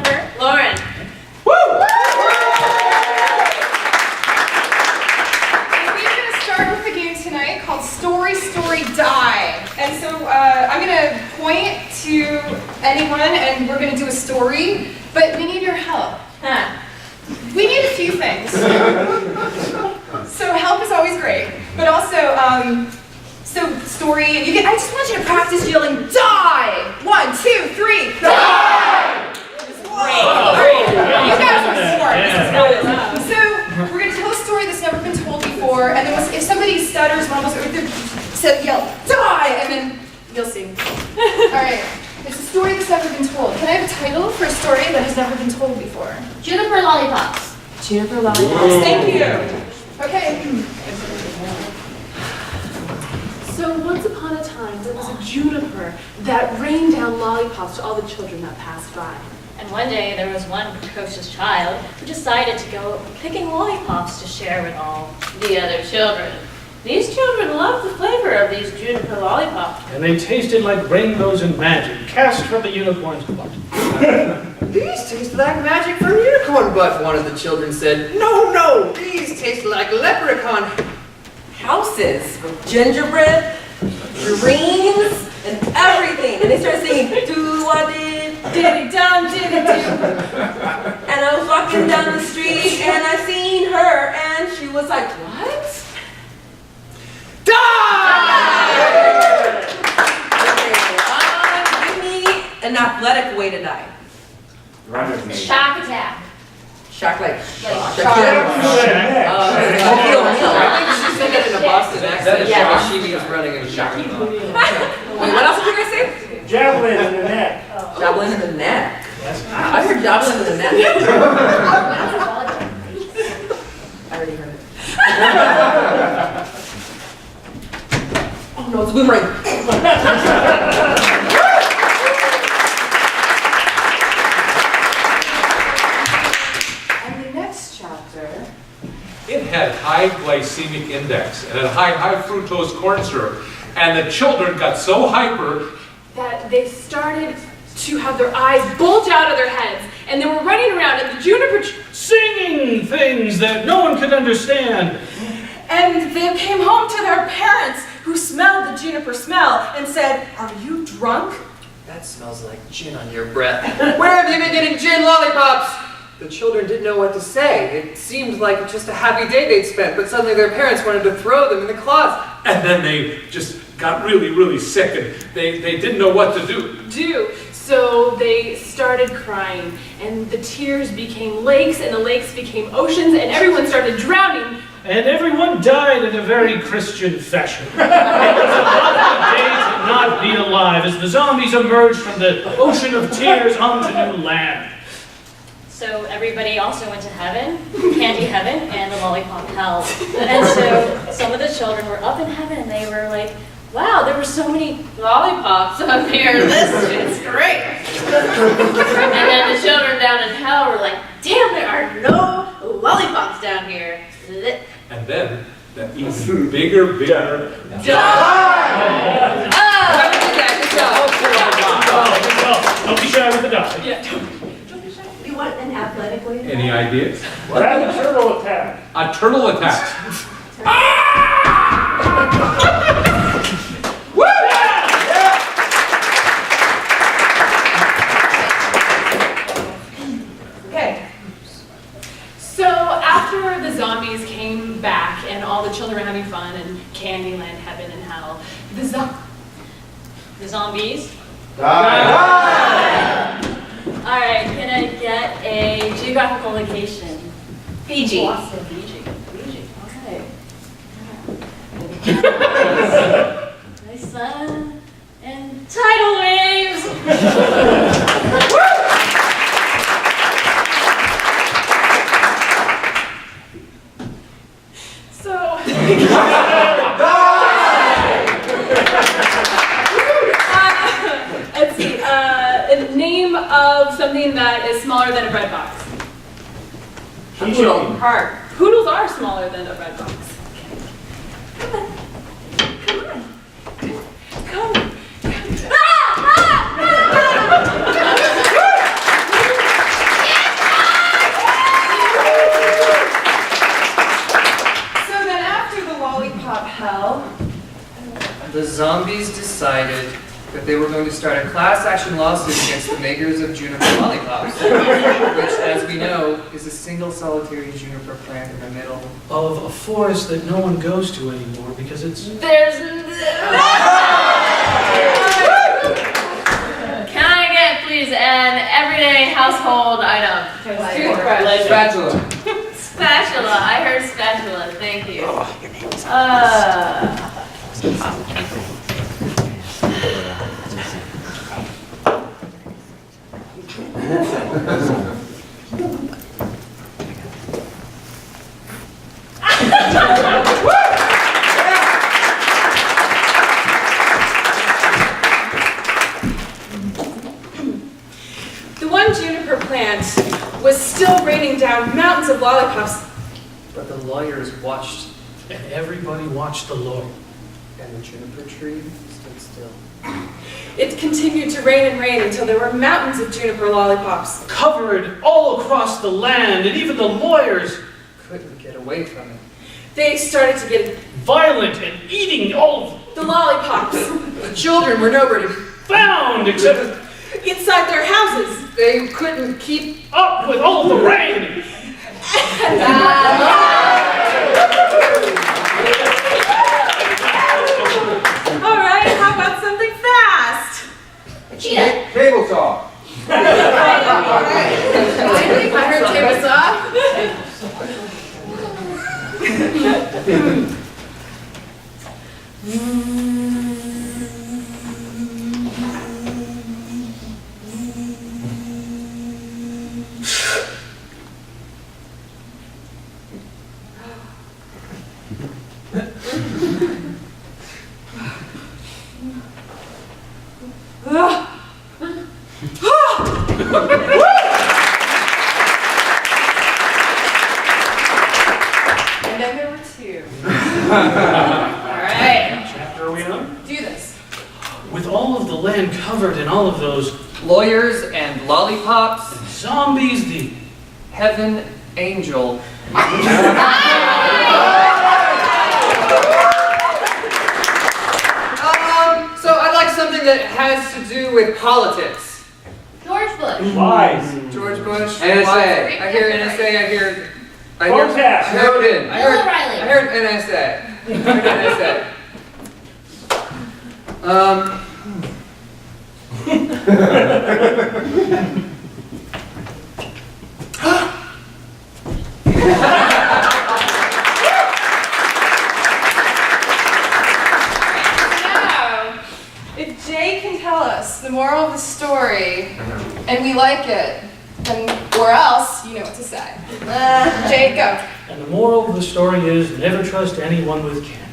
Jennifer, Lauren. Woo! And we're going to start with a game tonight called Story, Story, Die. And so I'm going to point to anyone and we're going to do a story, but we need your help. We need a few things. So help is always great, but also, so story, I just want you to practice yelling, die! 1, 2, 3, die! Great. You guys are smart. So we're going to tell a story that's never been told before, and then if somebody stutters, mumbles, or said yell, die! And then you'll see. All right. It's a story that's never been told. Can I have a title for a story that has never been told before? Juniper Lollipops. Juniper Lollipops. Thank you. Okay. So once upon a time, there was a juniper that rained down lollipops to all the children that passed by. And one day there was one precocious child who decided to go picking lollipops to share with all the other children. These children loved the flavor of these juniper lollipops. And they tasted like rainbows and magic, cast from the unicorn's butt. These taste like magic from unicorn butt, one of the children said. No, these taste like leprechaun houses with gingerbread, dreams, and everything. And they started singing, do-a-did, diddy-dum, diddy-doo. And I was walking down the street and I seen her and she was like, what? Die! Give me an athletic way to die. Shock attack. Shock like Like shock. I think she said that in a Boston accent. Yeah. She means running in shock. Wait, what else did you guys say? Javelin in the neck. Javelin in the neck. I heard javelin in the neck. I already heard it. Oh no, it's a boomerang. It had high glycemic index and had high fructose corn syrup. And the children got so hyper That they started to have their eyes bulge out of their heads, and they were running around, and the juniper Singing things that no one could understand. And they came home to their parents who smelled the juniper smell and said, are you drunk? That smells like gin on your breath. Where have you been getting gin lollipops? The children didn't know what to say. It seemed like just a happy day they'd spent, but suddenly their parents wanted to throw them in the closet. and then they just got really, really sick and they didn't know what to do. So they started crying, and the tears became lakes, and the lakes became oceans, and everyone started drowning. And everyone died in a very Christian fashion. It was a lovely day to not be alive as the zombies emerged from the ocean of tears onto new land. So everybody also went to heaven, candy heaven, and the lollipop hell. And so some of the children were up in heaven and they were like, wow, there were so many lollipops up here. This is great. And then the children down in hell were like, damn, there are no lollipops down here. And then that even bigger Don't be shy with the die. Yeah. You want an athletic way to Any ideas? What happened? Turtle attack. A turtle attack. Okay. So after the zombies came back and all the children were having fun and Candyland, heaven and hell, the zombies. All right, can I get a geographical location? Fiji. Boston, Fiji. All right. Nice sun and tidal waves. So. Let's see. A name of something that is smaller than a bread box. Poodle. Heart. Poodles are smaller than a bread box. Come on. Come on. the zombies decided that they were going to start a class action lawsuit against the makers of juniper lollipops, which, as we know, is a single solitary juniper plant in the middle Of a forest that no one goes to anymore because it's... Can I get, please, an everyday household item? spatula. Spatula. I heard spatula. Thank you. The one juniper plant was still raining down mountains of lollipops, But the lawyers watched, And everybody watched the Lord. and the juniper tree stood still. It continued to rain and rain until there were mountains of juniper lollipops. Covered all across the land, and even the lawyers, Couldn't get away from it. They started to get violent and eating all the lollipops The children were nowhere to be found, except inside their houses. They couldn't keep. up with all the rain. All right, how about something fast? Table saw. I heard table saw. And then there were two. All right, Chapter are we on? do this. With all of the land covered in all of those Lawyers and lollipops, zombies, the heaven angel. So I'd like something that has to do with politics. George Bush. Wise. George Bush. NSA. I hear NSA. I hear. Protest. Snowden. Bill O'Reilly. I heard NSA. I heard NSA. Now, if Jay can tell us the moral of the story, and we like it, then or else you know what to say. Jay, go. And the moral of the story is never trust anyone with candy.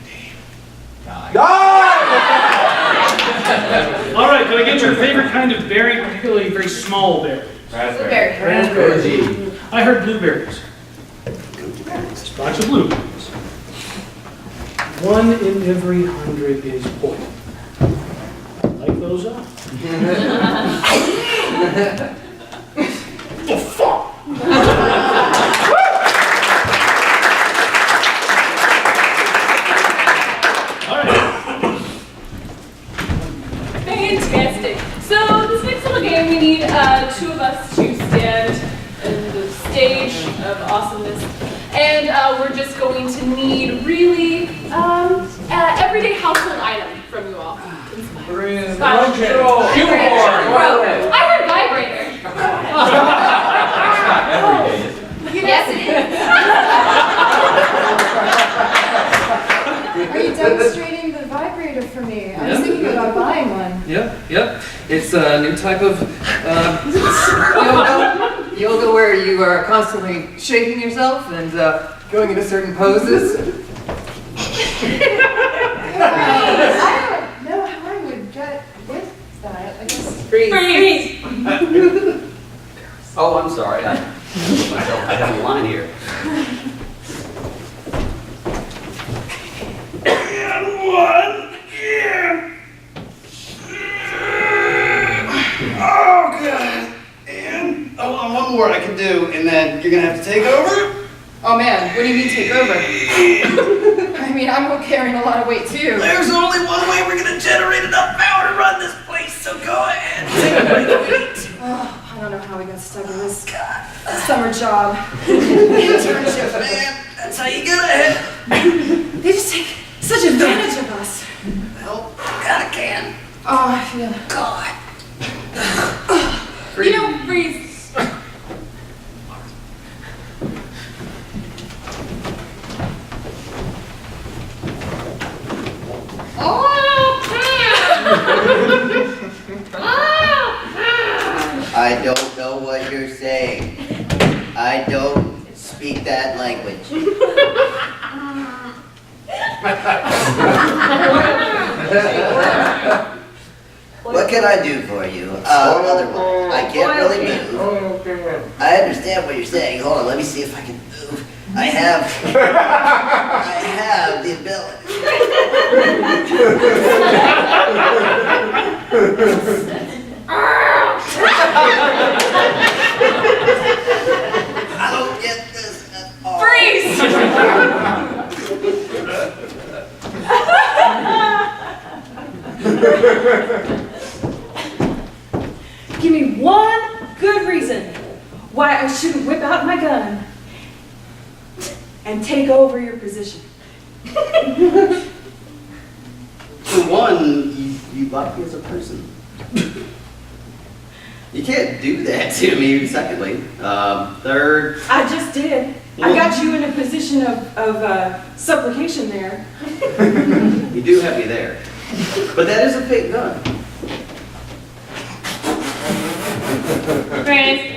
All right, can I get your favorite kind of berry, particularly very small berry? Blueberry. Raspberry. I heard blueberries. Lots of blueberries. 1 in every 100 is poison. Like those up. Oh, fuck! All right. Fantastic. So this next little game, we need two of us to stand in the stage of awesomeness, and we're just going to need really everyday household item from you all. I heard vibrator. Yes, it is. Are you demonstrating the vibrator for me? I was thinking about buying one. Yep. It's a new type of yoga where you are constantly shaking yourself and going into certain poses. I don't know how I would get with that. I guess. Freeze. Oh, I'm sorry. I have a line here. Oh, God. And one more I can do, and then you're going to have to take over? Oh man, what do you mean take over? I mean, I'm carrying a lot of weight too. There's only one way we're gonna generate enough power to run this place, so go ahead. Take a break of feet. Oh, I don't know how we got stuck in this summer job. Internship. Man, that's how you get ahead. They just take such advantage of us. Well, gotta can. Oh, yeah. God. You know, freeze. I don't know what you're saying. I don't speak that language. What can I do for you? Otherwise, I can't really move. I understand what you're saying. Hold on, let me see if I can move. I have the ability. I don't get this at all. Freeze! Give me one good reason why I shouldn't whip out my gun and take over your position. For one, you like me as a person. You can't do that to me, secondly. Third... I just did. I got you in a position of supplication there. You do have me there. But that is a fake gun. Freeze.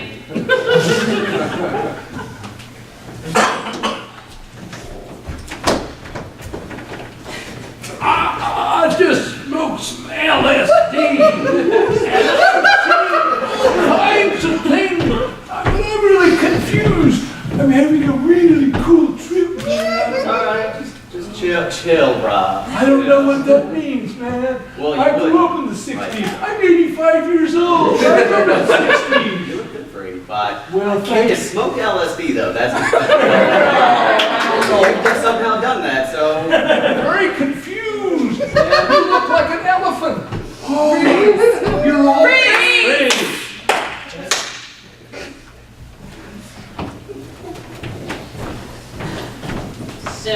I just smoked some LSD. Kinds of things. I'm really confused. I'm having a really cool trip. It's alright, just chill, Rob. I don't know what that means, man. Well, you I grew would. up in the 60s. I'm 85 years old. I remember the 60s. You look good for 85. Well, You thanks. smoke LSD, though. That's You've just somehow done that, so... Very confused. You look like an elephant. Oh, you're all... Freeze! So,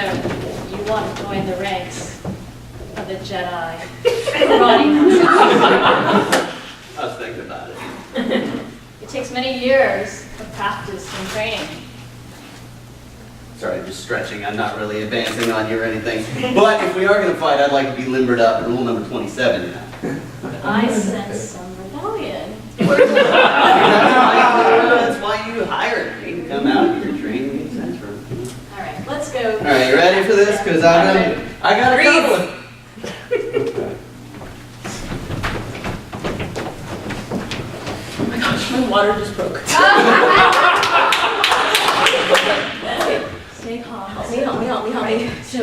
you want to join the ranks of the Jedi karate masters. I was thinking about it. It takes many years of practice and training. Sorry, I'm just stretching. I'm not really advancing on you or anything. But if we are going to fight, I'd like to be limbered up at rule number 27 now. I sense some rebellion. That's why you hired me to come out here, train me, etc. All right, let's go. All right, you ready for this? Because I got a couple of... Oh my gosh, my water just broke. Stay calm. Help me. So,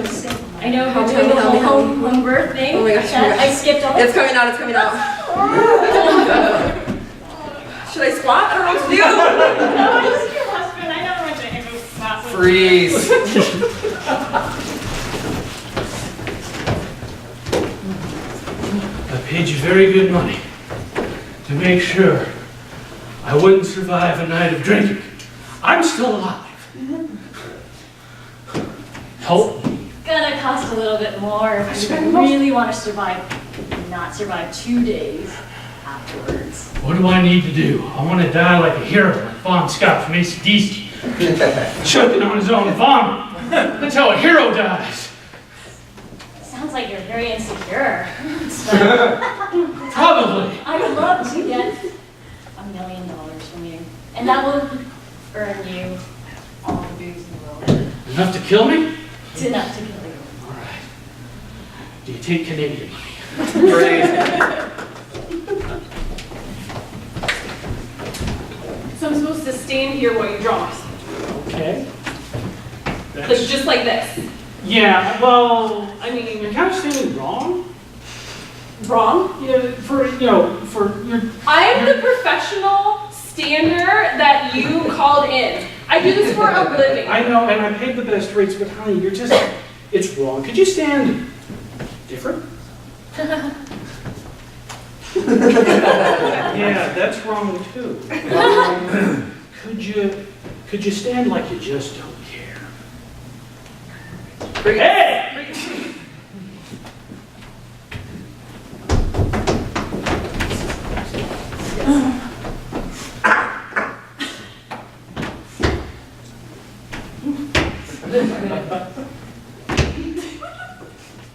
I know we're doing the whole home birth thing. Oh my gosh, that I skipped all. It's coming out, it's coming out. Should I squat? I don't know what to do. No, I'm just your husband. I never went to any of those classes. Freeze. I paid you very good money to make sure I wouldn't survive a night of drinking. I'm still alive. Help me. Gonna cost a little bit more if you really want to survive, not survive 2 days afterwards. What do I need to do? I want to die like a hero, like Bon Scott from AC/DC. Choking on his own vomit. That's how a hero dies. Sounds like you're very insecure. Probably. I would love to get $1 million from you, and that will earn you all the booze in the world. Enough to kill me? It's enough to kill you. All right. Do you take Canadian money? So I'm supposed to stand here while you draw us. Okay. Like, just like this. Yeah, well, I mean, you're kind of standing wrong. wrong. Yeah, for your... I'm the professional stander that you called in. I do this for a living. I know, and I paid the best rates, but honey, you're just It's wrong. Could you stand different? Yeah, that's wrong too. Could you stand like you just don't care? Hey!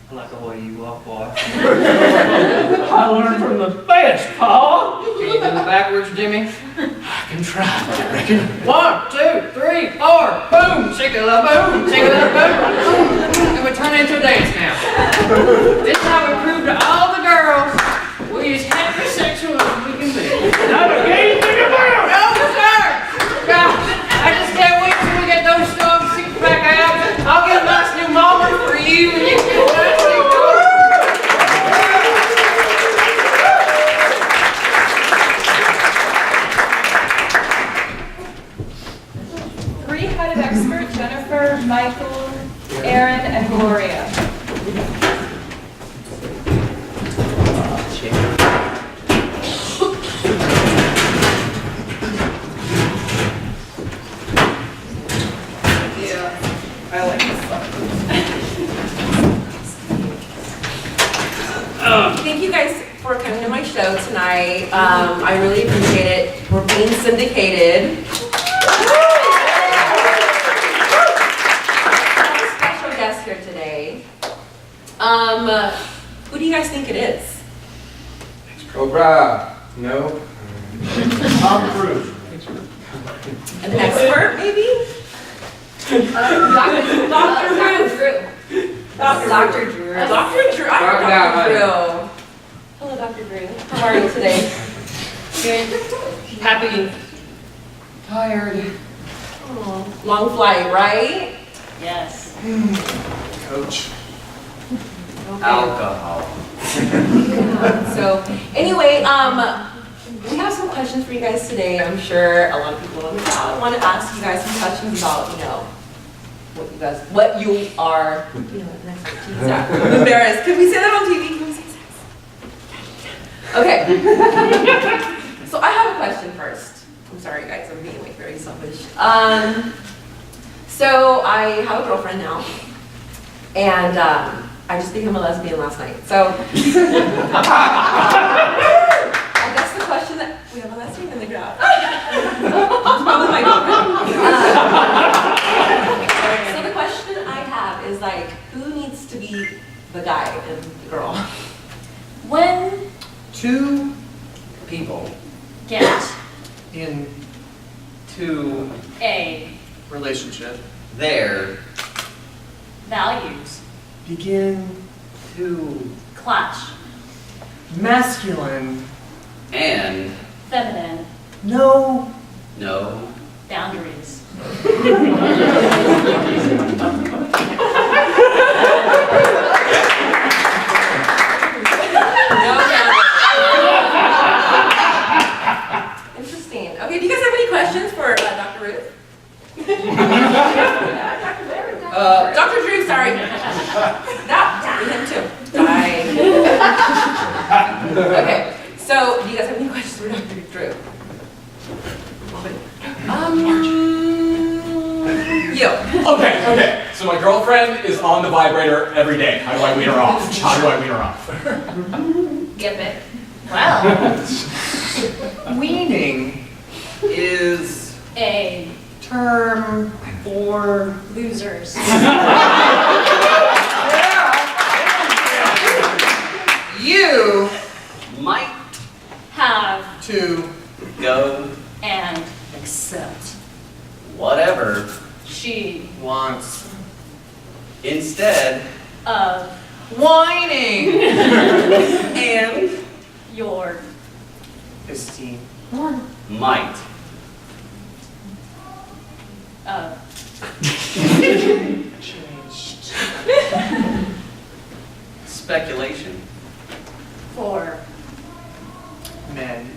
I like the way you walk, boy. I learned from the best, Paul. Can you do the backwards, Jimmy? I can try, I reckon. 1, 2, 3, 4. Boom, shake-a-la, boom, shake-a-la, boom, boom. And we turn into a dance now. This is how we prove to all the girls we as heterosexual as we can be. Not a gay thing about it. No, sir! God, I just can't wait till we get those strong six-pack abs. I'll get a nice new mama for you and you get a nice new daughter. Three-headed expert, Jennifer, Michael, Aaron, and Gloria. Yeah, I like this stuff. Thank you guys for coming to my show tonight. I really appreciate it. We're being syndicated. Special guest here today. Who do you guys think it is? Cobra. No. Tom Cruise. An expert, maybe? Dr. Drew. Dr. Drew. Dr. Drew. I know Dr. Drew. Hello, Dr. Drew. How are you today? Good. Happy. Tired. Oh, long flight, right? Yes. Coach. Okay. Alcohol. Yeah. So, anyway, we have some questions for you guys today. I'm sure a lot of people in the crowd want to ask you guys some questions about, what you are, an expertise at. I'm embarrassed. Can we say that on TV? Can we say that? Okay. So I have a question first. I'm sorry, guys. I'm being very selfish. So I have a girlfriend now, and I just became a lesbian last night. So I guess the question that we have a lesbian in the crowd. It's probably my girlfriend. So the question I have is who needs to be the guy and the girl? When Two people get into a relationship There. values begin to clash, masculine, And feminine no no. boundaries. Interesting. Okay, do you guys have any questions for Dr. Ruth? Dr. Drew, sorry. Him too. Bye. Okay, so do you guys have any questions for Dr. Drew? You. Okay. So my girlfriend is on the vibrator every day. How do I wean her off? Get it. Well, weaning is a term for losers. you Might Have to go and accept. whatever She wants instead of whining And your esteem. might of Changed. speculation for Men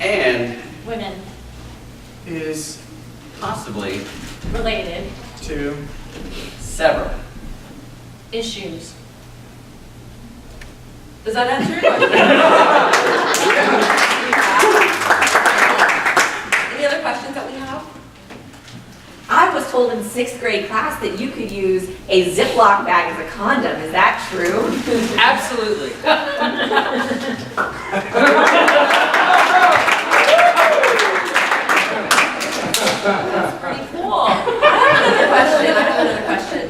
and women is possibly related to Several. Issues. Does that answer your question? Any other questions that we have? I was told in 6th grade class that you could use a Ziploc bag as a condom. Is that true? Absolutely. That's pretty cool. I have another question.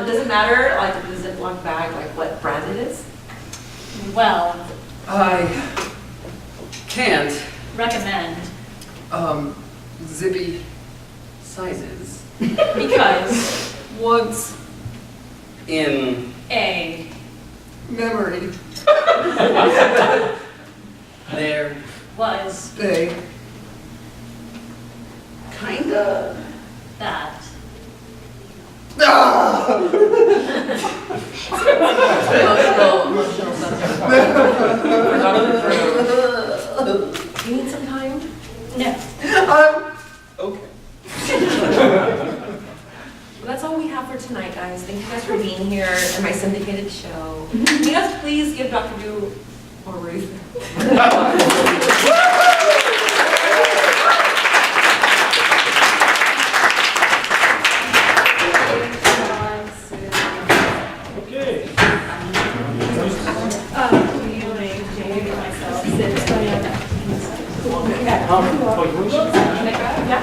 Does it matter, like, the Ziploc bag, like, what brand it is? Well, I can't. recommend. Zippy sizes. Because Once In A. memory, there. Was they Kinda. that. emotional You need some time? No. Okay. Well, that's all we have for tonight, guys. Thank you guys for being here in my syndicated show. Can you guys please give Dr. Du or Ruth? Okay.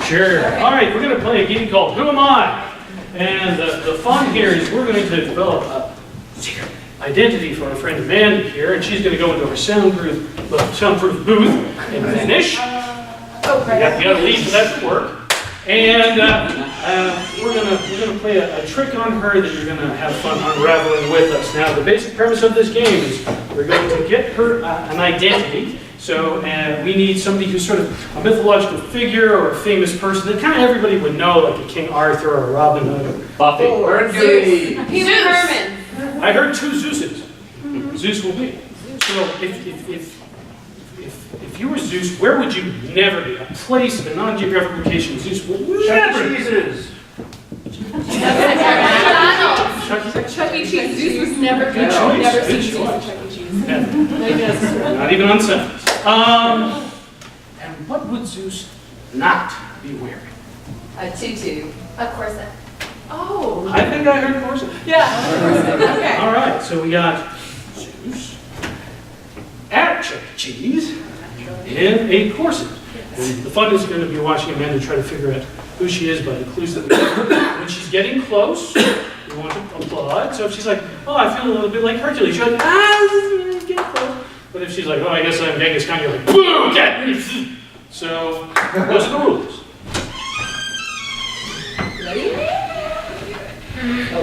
Sure. All right, we're going to play a game called Who Am I? And the fun here is we're going to develop a secret identity for our friend Amanda here, and she's going to go into her soundproof booth and vanish. You got to leave for that to work. And we're gonna play a trick on her that you're gonna have fun unraveling with us. Now, the basic premise of this game is we're going to get her an identity. So we need somebody who's sort of a mythological figure or a famous person that kind of everybody would know, like a King Arthur or Robin Hood or Buffy. Pee Wee Herman. I heard 2 Zeuses. Zeus will be. So if you were Zeus, where would you never be? A place, a non-geographic location. Zeus will never be. Chuck E. Cheese. Zeus was never good. Good choice. Never Good seen Zeus choice. at Chuck E. Cheese. Not even on sentence. And what would Zeus not be wearing? A tutu. A corset. Oh. I think I heard corset. Yeah. Okay. All right, so we got Zeus at Chuck E. Cheese in a corset. And the fun is going to be watching Amanda try to figure out who she is by the clues that we give. When she's getting close, we want to applaud. So if she's like, oh, I feel a little bit like Hercules, you're like, this is getting close. But if she's like, oh, I guess I'm Genghis Khan, you're like, boo, get me. So those are the rules.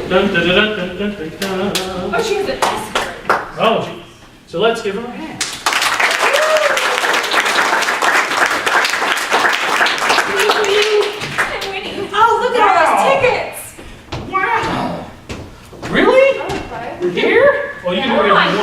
Dun, dun, dun, dun, dun, dun, dun, dun. Oh, she has an S word. Oh, gee. So let's give her a hand. Oh, look at all those tickets! Wow. Really? Here? Well, you can do whatever you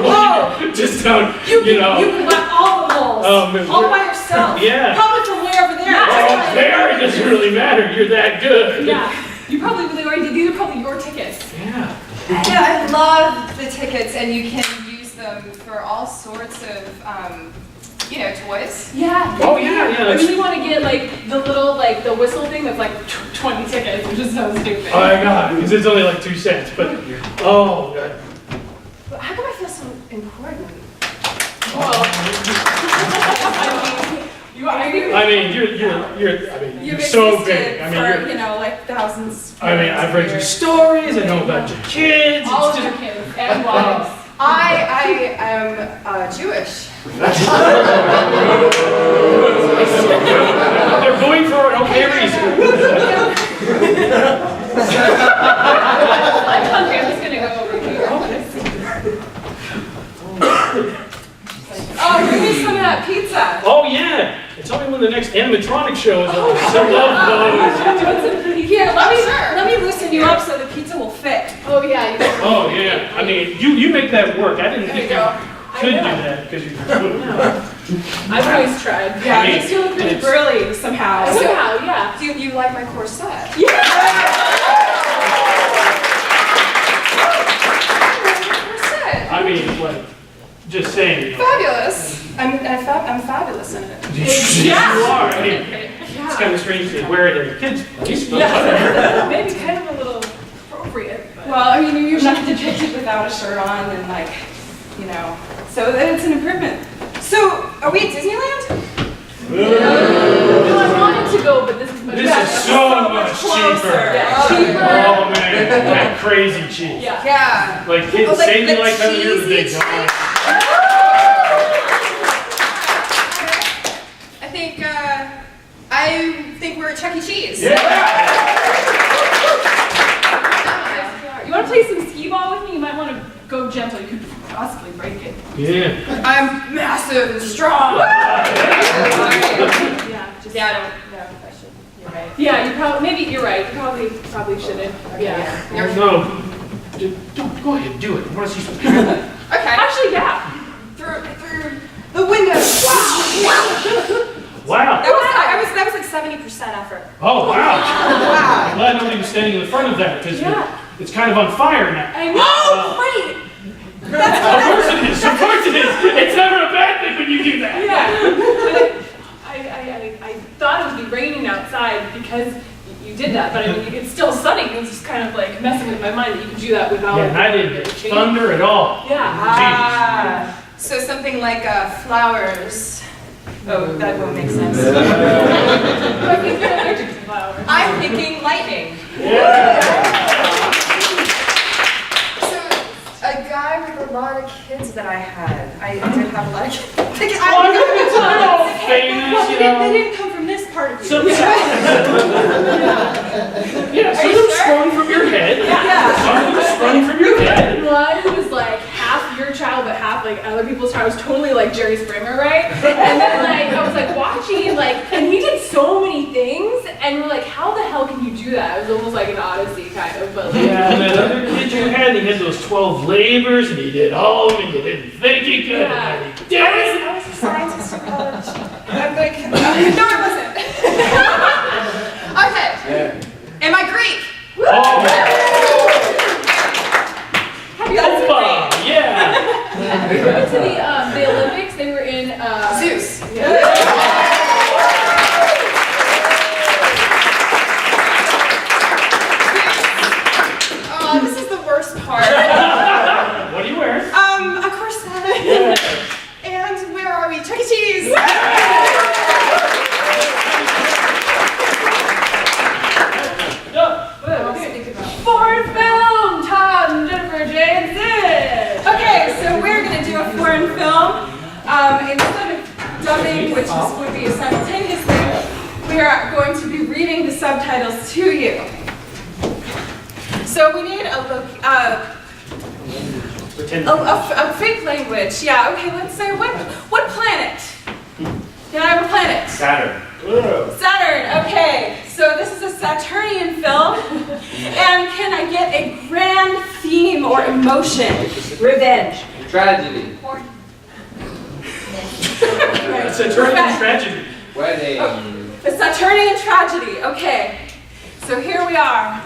want. Just don't, you know. You can let all the balls. All by yourself. Yeah. Probably from way over there. Oh, there it doesn't really matter. You're that good. Yeah. You probably really already did. These are probably your tickets. Yeah. Yeah, I love the tickets, and you can use them for all sorts of, toys. Yeah. Oh, yeah, yeah. I really want to get like the little the whistle thing that's like 20 tickets, which is so stupid. Oh my God, because it's only like 2 cents. But oh, God. But how come I feel so important? Well, you're so big. I mean, for, thousands. I mean, I've read your stories. I know about your kids. all It's of your just- kids and wives. I am Jewish. They're going for an okay reason. I'm hungry. I'm just gonna go over here. Oh, bring me some of that pizza. Oh yeah, it's only when the next animatronic show is on. So love those. Here, let me loosen you up so the pizza will fit. Oh yeah. You know. Oh yeah, I mean you make that work. I didn't think you could do that because you're good. I've always tried. Yeah, I mean, it makes you look really it's- burly somehow. Somehow, yeah. Do you like my corset? Yeah. Just saying. You know. Fabulous. I'm fabulous in it. Yeah. You are. I mean, it's kind of strange to wear it in a kid's place, but whatever. Maybe kind of a little appropriate. But. Well, I mean, you're usually depicted without a shirt on and like, you know, so it's an improvement. So, are we at Disneyland? Well, I wanted to go, but this is much This is so much cheaper. Yeah, cheaper. Oh man, like crazy cheap. Yeah. Like kids say you like coming here, but they don't. I think we're at Chuck E. Cheese. Yeah. You want to play some skee ball with me? You might want to go gentle. You could possibly break it. Yeah. I'm massive and strong. You're right. Yeah, you probably, maybe you're right. You probably shouldn't. Yeah. No. Go ahead, do it. I want to see some talent. Okay. Actually, yeah. Through the window. Wow. That was like 70% effort. Oh, wow. Wow. I'm glad nobody was standing in the front of that because it's kind of on fire now. I know. Oh, great. Of course it is. Of course it is. It's never a bad thing when you do that. Yeah. I thought it would be raining outside because you did that, but I mean, it's still sunny. It's just kind of like messing with my mind that you could do that without. Yeah, and I didn't get thunder at all. Yeah. So something like flowers. Oh, that won't make sense. I'm thinking lightning. So, a guy with a lot of kids that I had. I did have a lot of kids. They're all famous, Well, you know. they didn't come from this part of you. Some some of them sprung from your head. Some of them sprung from your head. One was like half your child, but half like other people's child. It was totally like Jerry Springer, right? And then like I was like watching, like, and he did so many things, and we're like, how the hell can you do that? It was almost like an Odyssey kind of, but like. Yeah, and that other kid you had, he had those 12 labors, and he did all of it, and you didn't think he could, and he did it. I was a scientist in college. I'm like, no, I wasn't. Okay. Am I Greek? Oh, Opa, yeah. We went to the Olympics. They were in Zeus. Oh, this is the worst part. What are you wearing? A corset. Yeah. And where are we? Chuck E. Cheese. foreign film. Todd, Jennifer, Jay, and Sid. Okay, so we're going to do a foreign film. Instead of dubbing, which would be a simultaneous thing, we are going to be reading the subtitles to you. So we need a fake language. Yeah, okay, let's say, what planet? Can I have a planet? Saturn. Saturn, okay. So this is a Saturnian film. And can I get a grand theme or emotion? Revenge. Tragedy. Saturnian tragedy. Wedding. Oh, the Saturnian tragedy, okay. So here we are.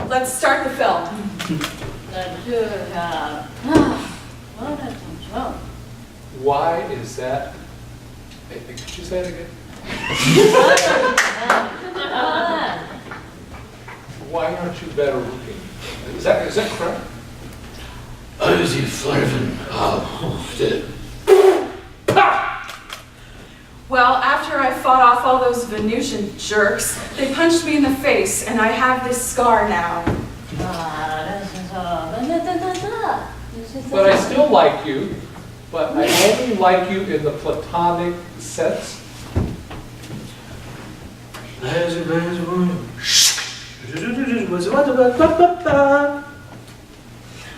Let's start the film. Why is that? Hey, could you say it again? Why aren't you better looking? Is that correct? Sie Flavin. Well, after I fought off all those Venusian jerks, they punched me in the face, and I have this scar now. But I still like you, but I only like you in the platonic sense.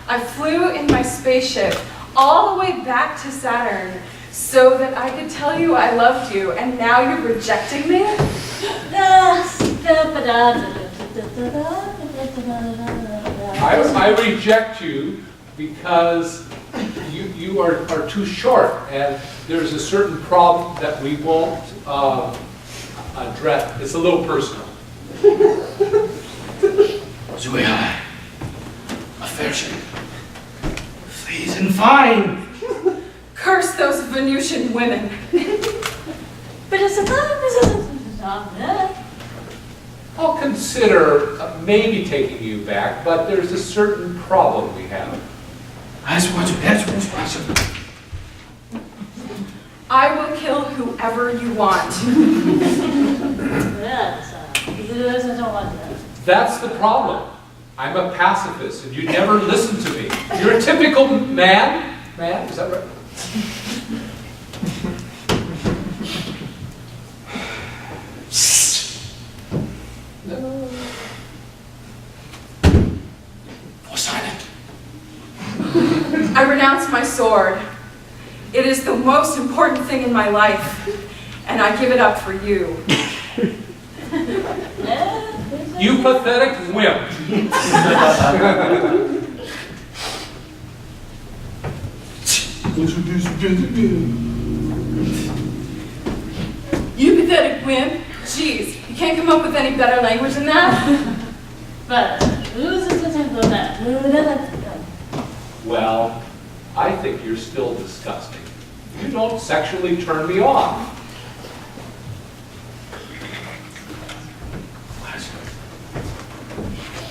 I flew in my spaceship all the way back to Saturn so that I could tell you I loved you, and now you're rejecting me? I reject you because you are too short, and there's a certain problem that we won't address. It's a little personal. So we are affection. Please and fine. Curse those Venusian women. But it's I'll consider maybe taking you back, but there's a certain problem we have. That's what's I will kill whoever you want. That's the problem. I'm a pacifist, and you never listen to me. You're a typical man. Man, is that right? I renounce my sword. It is the most important thing in my life, and I give it up for you. You pathetic wimp. You pathetic wimp? Jeez, you can't come up with any better language than that? Well, I think you're still disgusting. You don't sexually turn me on.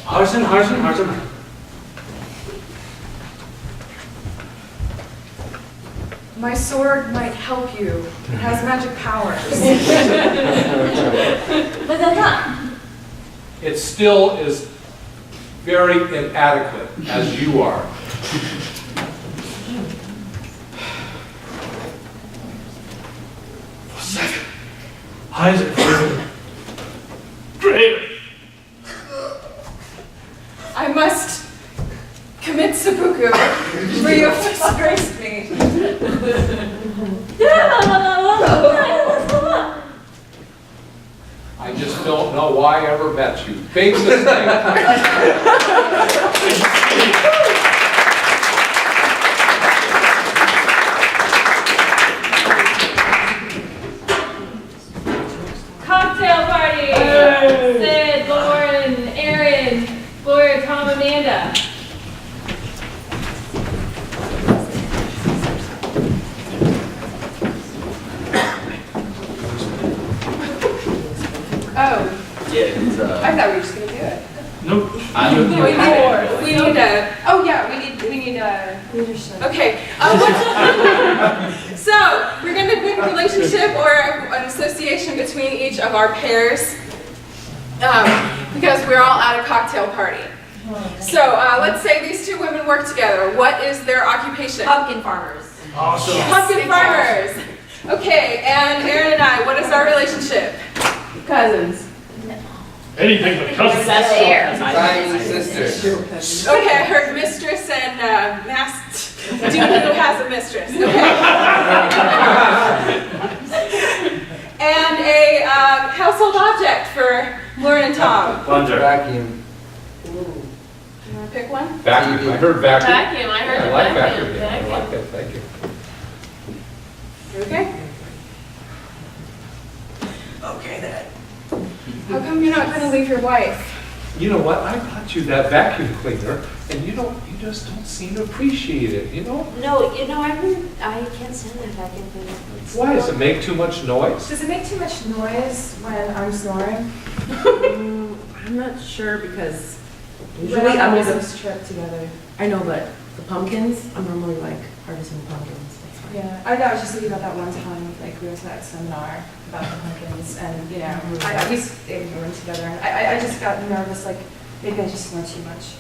Harsin. My sword might help you. It has magic powers. But they're not. It still is very inadequate, as you are. I must commit seppuku, for you have disgraced me. I just don't know why I ever met you. Big mistake. Cocktail party! Sid, Lauren, Aaron, Gloria, Tom, Amanda. Oh, Yeah, I thought we were just gonna do it. Nope. We need a... Oh yeah, we need Leadership. Okay. So, we're going to do a relationship or an association between each of our pairs because we're all at a cocktail party. So, let's say these two women work together. What is their occupation? Pumpkin farmers. Awesome. Pumpkin farmers. Okay, and Aaron and I, what is our relationship? cousins. Anything but cousins. Dying sisters. Okay, I heard mistress and masked dude who has a mistress. Okay. And a household object for Lauren and Tom. Plunger. Vacuum. You want to pick one? Vacuum. I heard vacuum. Vacuum, I heard I the like vacuum. vacuum. I like that. Thank you. Okay. Okay, then. How come you're not going to leave your wife? You know what? I bought you that vacuum cleaner, and you just don't seem to appreciate it, you know? No, I can't stand that vacuum cleaner. Why? Does it make too much noise? Does it make too much noise when I'm snoring? I'm not sure because Usually usually I'm always with this trip together. I know, but the pumpkins, I'm normally like harvesting pumpkins. That's fine. Yeah, I was just thinking about that one time, like we were at that seminar about the pumpkins, and we stayed in the room together, and I just got nervous, like maybe I just snore too much.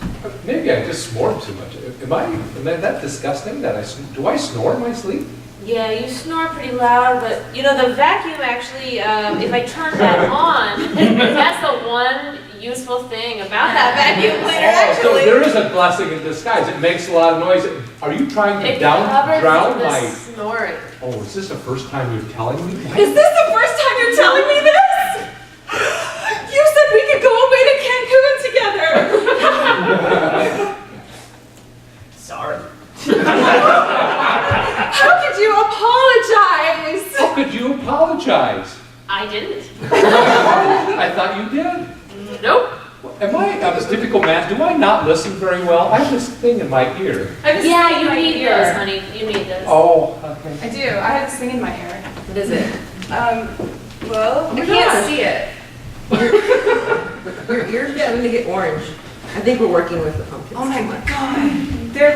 Maybe I just snored too much. Am I that disgusting that do I snore in my sleep? Yeah, you snore pretty loud, but the vacuum actually, if I turn that on, that's the one useful thing about that vacuum cleaner, So actually. there is a blessing in disguise. It makes a lot of noise. Are you trying to It drown covers the my... snoring. Oh, is this the first time you're telling me? Is this the first time you're telling me this? You said we could go away to Cancun together. Sorry. How could you apologize? How could you apologize? I didn't. I thought you did. Nope. am I a typical man? Do I not listen very well? I have this thing in my ear. Yeah, you need this, honey. You need this. Oh, okay. I do. I have this thing in my hair. What is it? Well, Oh you my can't gosh. see it. Your ears are starting to get orange. I think we're working with the pumpkins. Oh my god. They're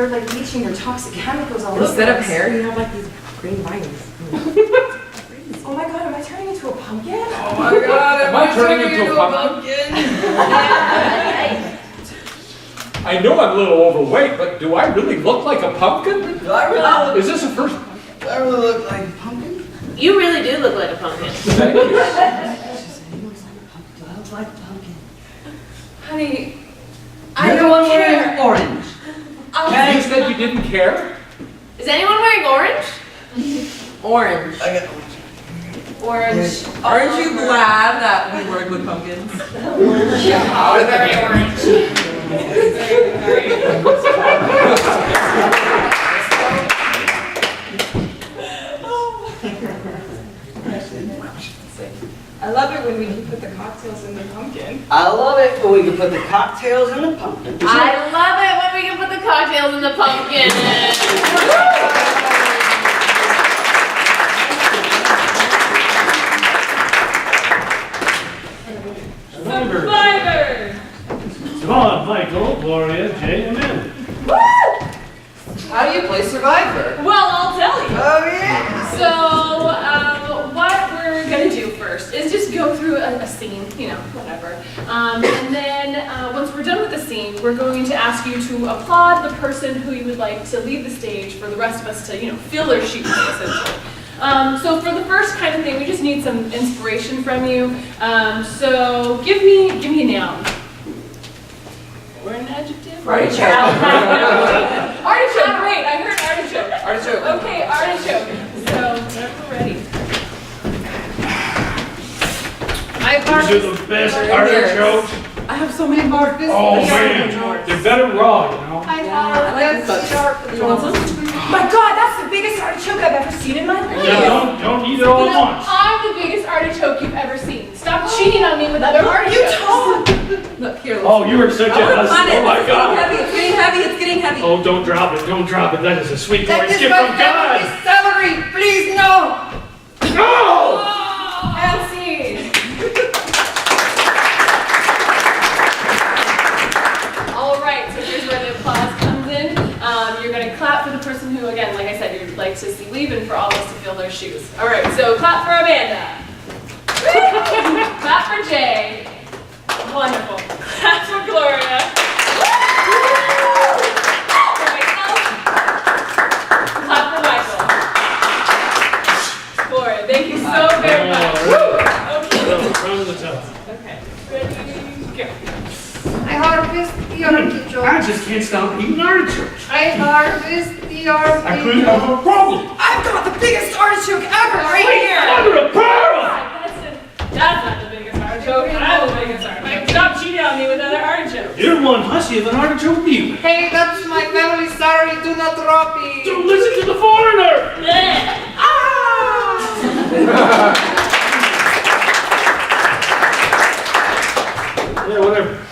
like leaching their toxic chemicals all over Instead of us. hair, you have like these green vines. Oh my god, am I turning into a pumpkin? Oh my God, am I turning into a pumpkin? I know I'm a little overweight, but do I really look like a pumpkin? Do I really look, Is this a first? do I really look like a pumpkin? You really do look like a pumpkin. Thank you. Do I look like a pumpkin? Honey, I You're the don't one care. wearing orange. You said you didn't care? Is anyone wearing orange? Orange. I got Orange. Aren't you glad that we work with pumpkins? Oh, very orange. I love it when we can put the cocktails in the pumpkin. I love it when we can put the cocktails in the pumpkin. I love it when we can put the cocktails in the pumpkin. Survivors. Siobhan, Michael, Gloria, Jay, and Amanda. How do you play Survivor? Well, I'll tell you. Oh yeah. So, what we're gonna do first is just go through a scene, you know, whatever. And then once we're done with the scene, we're going to ask you to applaud the person who you would like to lead the stage for the rest of us to, you know, fill their shoes, essentially. So for the first kind of thing, we just need some inspiration from you. So give me a noun. Or an adjective? Artichoke. Artichoke, great, I heard artichoke. Artichoke. Okay, artichoke. So, whenever we're ready. These are the best artichokes. I have so many more. Oh man, they're better raw, you know. I like this. You want some? My god, that's the biggest artichoke I've ever seen in my life. Yeah, don't eat it all at once. I'm the biggest artichoke you've ever seen. Stop cheating on me with other artichokes. Look here. Oh, you are such a hussy. Oh my God. It's getting heavy. It's getting heavy. Oh, don't drop it. Don't drop it. That is a sweet boy That is gift my from God. family's celery. Please no. No! And scene. All right, so here's where the applause comes in. You're going to clap for the person who, again, like I said, you'd like to see leave and for all of us to fill their shoes. All right, so clap for Amanda. Clap for Jay. Wonderful. Clap for Gloria. For myself. Clap for Michael. Gloria, thank you so very much. Okay. Round of the top. Okay. Ready, go. I harvest the artichoke. I just can't stop eating artichokes. I harvest the I couldn't have artichoke. a problem. I've got the biggest artichoke ever right here. Mother of pearl! That's not the biggest artichoke. I'm the biggest artichoke. Stop cheating on me with other artichokes. You're one hussy of an artichoke mute. Hey, that's my family's celery. Do not drop it. Don't listen to the foreigner. Yeah, whatever.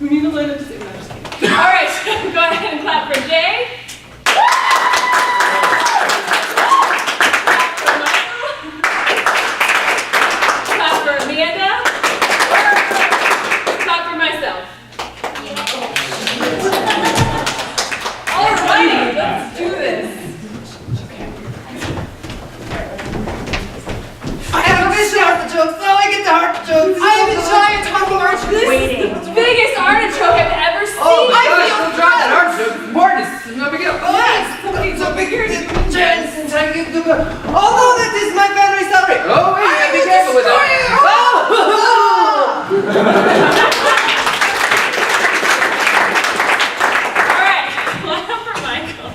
We need to let it sit. No, just kidding. All right, go ahead and clap for Jay. Clap for Amanda. Clap for myself. All righty, let's do this. I harvest the artichokes. No, I get the artichokes. I have a giant talking artichoke. Biggest artichoke I've ever seen. Oh my gosh, don't drop that artichoke. Mortis, no big deal. Oh, yes. So big chance since I get to go. Oh no, that is my family's celery. Oh, wait, you gotta be careful with that. Oh! All right, clap for Michael.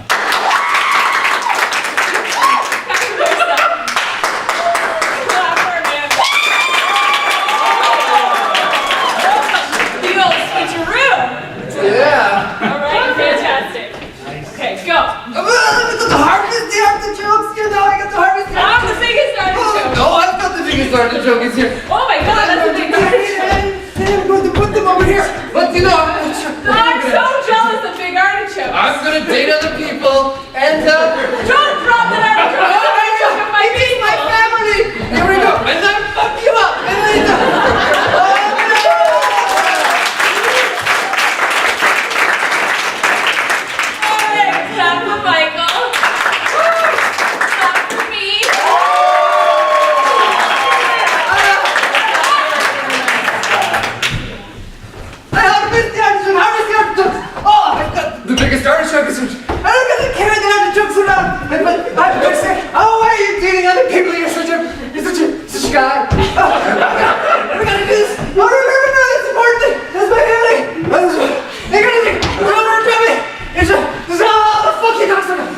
Clap for Amanda. The old switcheroo. Yeah. All right, fantastic. Okay, go. The harvest the artichokes. You know, I got to harvest the I'm the biggest Oh, artichoke. no, I've got the biggest artichoke is here. Oh my God, that's a big artichoke. over here. But you know, I'm so jealous of Big Artichoke. I'm gonna date other people and Don't drop that artichoke! oh, my family. Here we go. And then fuck you up. And then Alright, clap for Michael. Clap for me. I harvest the artichokes. Oh, I've got the biggest artichoke. I don't gotta carry the artichokes around. But I'm gonna say, oh, why are you dating other people? You're such a guy. We're gonna do this. Oh, remember, no, that's important thing. That's my family. They're gonna think, remember, family. This is all the fuck you talking about.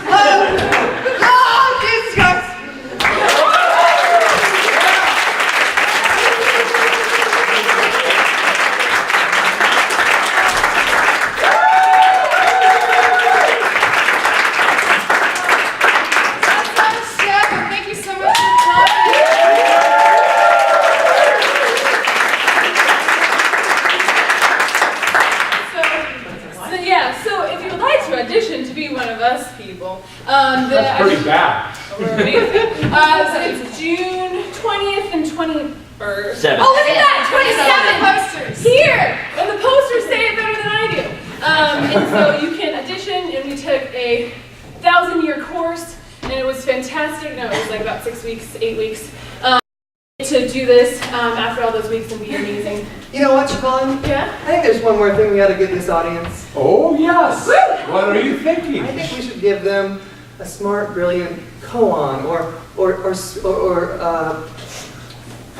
Oh, Jesus Christ. Thank you so much for coming. So if you would like to audition to be one of us people, That's pretty bad. It's June 20th and 21st. 7th. Oh, look at that! 27 posters! Here! And the posters say it better than I do. And so you can audition, and we took a 1,000-year course, and it was fantastic. No, it was like about 6 weeks, 8 weeks. To do this after all those weeks and be amazing. You know what, Siobhan? Yeah? I think there's one more thing we gotta give this audience. Oh, yes. What are you thinking? I think we should give them a smart, brilliant koan, or what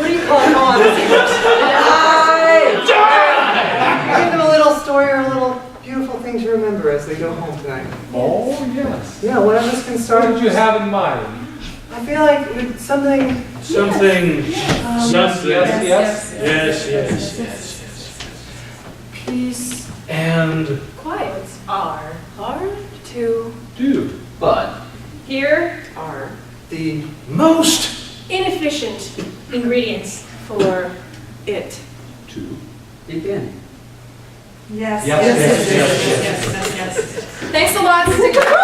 do you call it? Koan? Give them a little story or a little beautiful thing to remember as they go home tonight. Oh, yes. Yeah, one of us can start. What did you have in mind? I feel like something. Something. Yes. Peace and Quiet are hard to Do. But here are the most inefficient ingredients for it. To. begin. Yes. Yes. Thanks a lot. Stick around.